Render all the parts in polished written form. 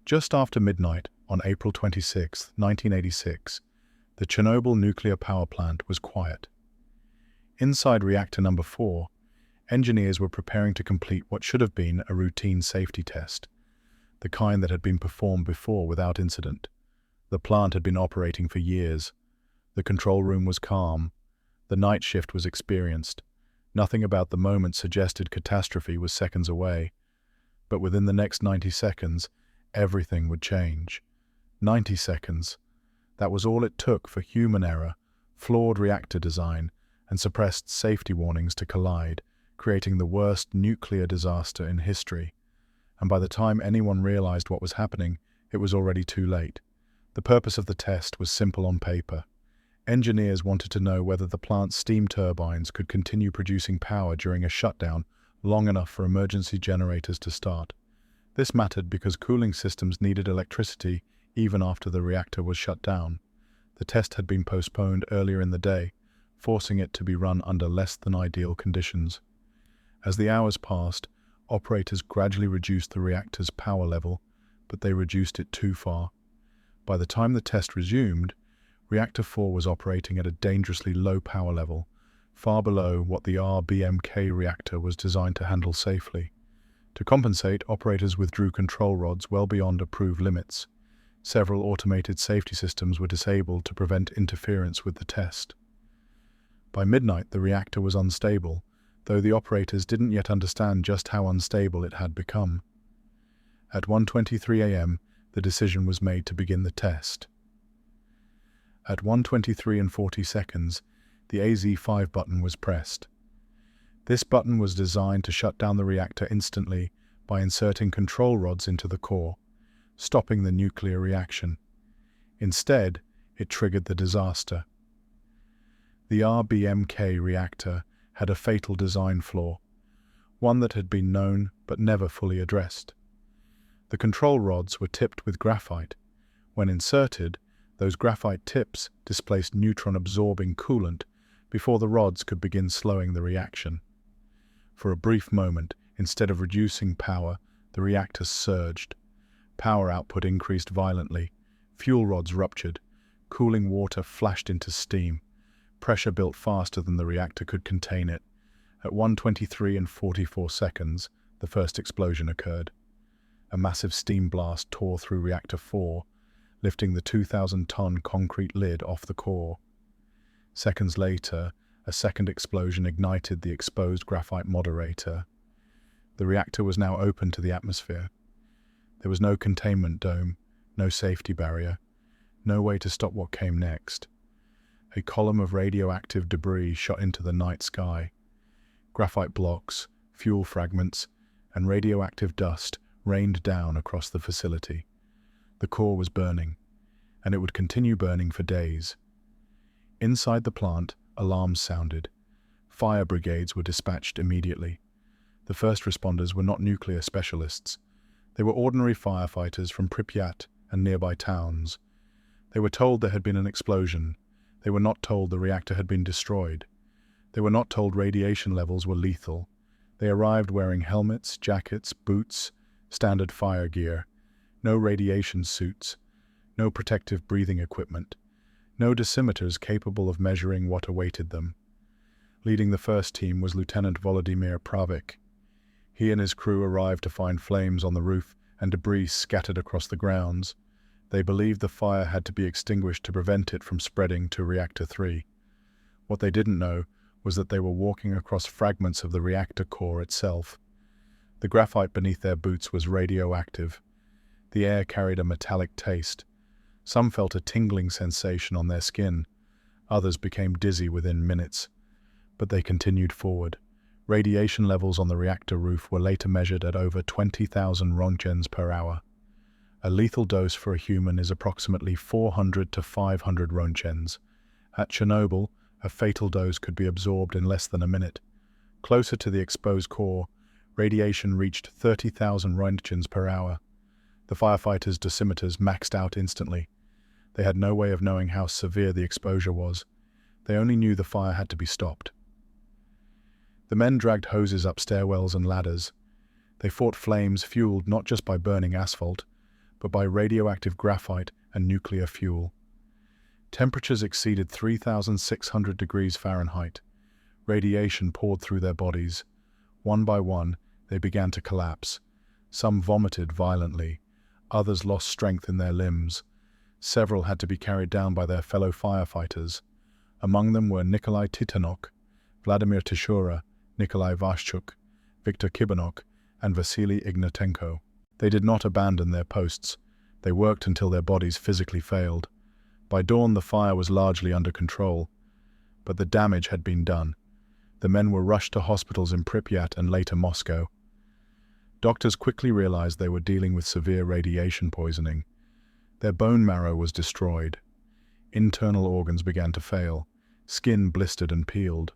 Just after midnight on April 26, 1986, the Chernobyl Nuclear Power Plant was quiet. Inside reactor number 4, engineers were preparing to complete what should have been a routine safety test, the kind that had been performed before without incident. The plant had been operating for years. The control room was calm. The night shift was experienced. Nothing about the moment suggested catastrophe was seconds away. But within the next 90 seconds, everything would change. 90 seconds. That was all it took for human error, flawed reactor design, and suppressed safety warnings to collide, creating the worst nuclear disaster in history. And by the time anyone realized what was happening, it was already too late. The purpose of the test was simple on paper. Engineers wanted to know whether the plant's steam turbines could continue producing power during a shutdown long enough for emergency generators to start. This mattered because cooling systems needed electricity even after the reactor was shut down. The test had been postponed earlier in the day, forcing it to be run under less than ideal conditions. As the hours passed, operators gradually reduced the reactor's power level, but they reduced it too far. By the time the test resumed, Reactor 4 was operating at a dangerously low power level, far below what the RBMK reactor was designed to handle safely. To compensate, operators withdrew control rods well beyond approved limits. Several automated safety systems were disabled to prevent interference with the test. By midnight, the reactor was unstable, though the operators didn't yet understand just how unstable it had become. At 1:23 a.m., the decision was made to begin the test. At 1:23:40, the AZ5 button was pressed. This button was designed to shut down the reactor instantly by inserting control rods into the core, stopping the nuclear reaction. Instead, it triggered the disaster. The RBMK reactor had a fatal design flaw, one that had been known but never fully addressed. The control rods were tipped with graphite. When inserted, those graphite tips displaced neutron-absorbing coolant before the rods could begin slowing the reaction. For a brief moment, instead of reducing power, the reactor surged. Power output increased violently. Fuel rods ruptured. Cooling water flashed into steam. Pressure built faster than the reactor could contain it. At 1:23:44, the first explosion occurred. A massive steam blast tore through Reactor 4, lifting the 2,000-ton concrete lid off the core. Seconds later, a second explosion ignited the exposed graphite moderator. The reactor was now open to the atmosphere. There was no containment dome, no safety barrier, no way to stop what came next. A column of radioactive debris shot into the night sky. Graphite blocks, fuel fragments, and radioactive dust rained down across the facility. The core was burning, and it would continue burning for days. Inside the plant, alarms sounded. Fire brigades were dispatched immediately. The first responders were not nuclear specialists. They were ordinary firefighters from Pripyat and nearby towns. They were told there had been an explosion. They were not told the reactor had been destroyed. They were not told radiation levels were lethal. They arrived wearing helmets, jackets, boots, standard fire gear, no radiation suits, no protective breathing equipment, no dosimeters capable of measuring what awaited them. Leading the first team was Lieutenant Volodymyr Pravik. He and his crew arrived to find flames on the roof and debris scattered across the grounds. They believed the fire had to be extinguished to prevent it from spreading to Reactor 3. What they didn't know was that they were walking across fragments of the reactor core itself. The graphite beneath their boots was radioactive. The air carried a metallic taste. Some felt a tingling sensation on their skin. Others became dizzy within minutes. But they continued forward. Radiation levels on the reactor roof were later measured at over 20,000 roentgens per hour. A lethal dose for a human is approximately 400 to 500 roentgens. At Chernobyl, a fatal dose could be absorbed in less than a minute. Closer to the exposed core, radiation reached 30,000 roentgens per hour. The firefighters' dosimeters maxed out instantly. They had no way of knowing how severe the exposure was. They only knew the fire had to be stopped. The men dragged hoses up stairwells and ladders. They fought flames fueled not just by burning asphalt, but by radioactive graphite and nuclear fuel. Temperatures exceeded 3,600 degrees Fahrenheit. Radiation poured through their bodies. One by one, they began to collapse. Some vomited violently. Others lost strength in their limbs. Several had to be carried down by their fellow firefighters. Among them were Nikolai Titanok, Vladimir Tishura, Nikolai Vashchuk, Viktor Kibanok, and Vasily Ignatenko. They did not abandon their posts. They worked until their bodies physically failed. By dawn, the fire was largely under control, but the damage had been done. The men were rushed to hospitals in Pripyat and later Moscow. Doctors quickly realized they were dealing with severe radiation poisoning. Their bone marrow was destroyed. Internal organs began to fail. Skin blistered and peeled.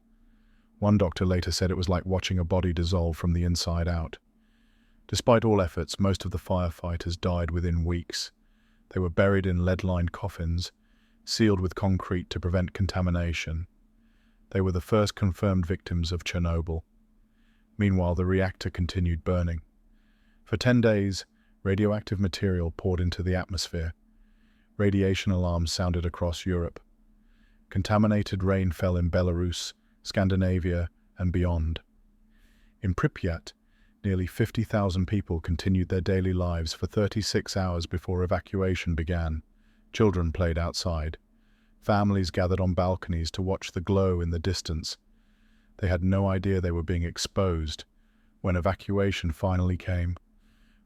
One doctor later said it was like watching a body dissolve from the inside out. Despite all efforts, most of the firefighters died within weeks. They were buried in lead-lined coffins, sealed with concrete to prevent contamination. They were the first confirmed victims of Chernobyl. Meanwhile, the reactor continued burning. For 10 days, radioactive material poured into the atmosphere. Radiation alarms sounded across Europe. Contaminated rain fell in Belarus, Scandinavia, and beyond. In Pripyat, nearly 50,000 people continued their daily lives for 36 hours before evacuation began. Children played outside. Families gathered on balconies to watch the glow in the distance. They had no idea they were being exposed. When evacuation finally came,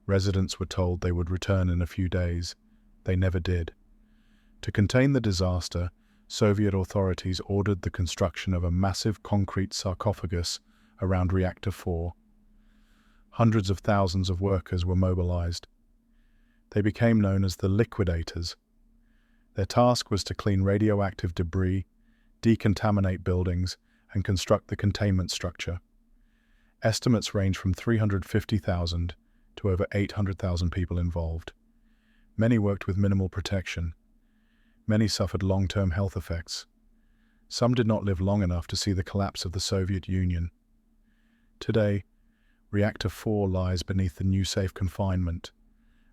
residents were told they would return in a few days. They never did. To contain the disaster, Soviet authorities ordered the construction of a massive concrete sarcophagus around Reactor 4. Hundreds of thousands of workers were mobilized. They became known as the liquidators. Their task was to clean radioactive debris, decontaminate buildings, and construct the containment structure. Estimates range from 350,000 to over 800,000 people involved. Many worked with minimal protection. Many suffered long-term health effects. Some did not live long enough to see the collapse of the Soviet Union. Today, Reactor 4 lies beneath the new safe confinement,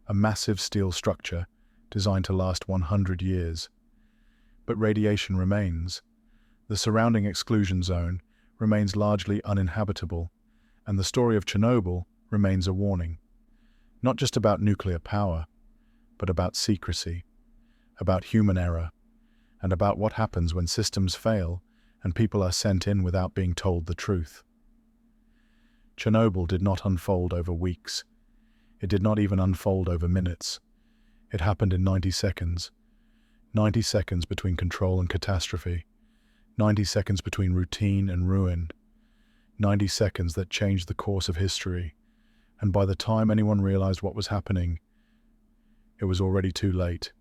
a massive steel structure designed to last 100 years. But radiation remains. The surrounding exclusion zone remains largely uninhabitable, and the story of Chernobyl remains a warning. Not just about nuclear power, but about secrecy, about human error, and about what happens when systems fail and people are sent in without being told the truth. Chernobyl did not unfold over weeks. It did not even unfold over minutes. It happened in 90 seconds. 90 seconds between control and catastrophe. 90 seconds between routine and ruin. 90 seconds that changed the course of history. And by the time anyone realized what was happening, it was already too late.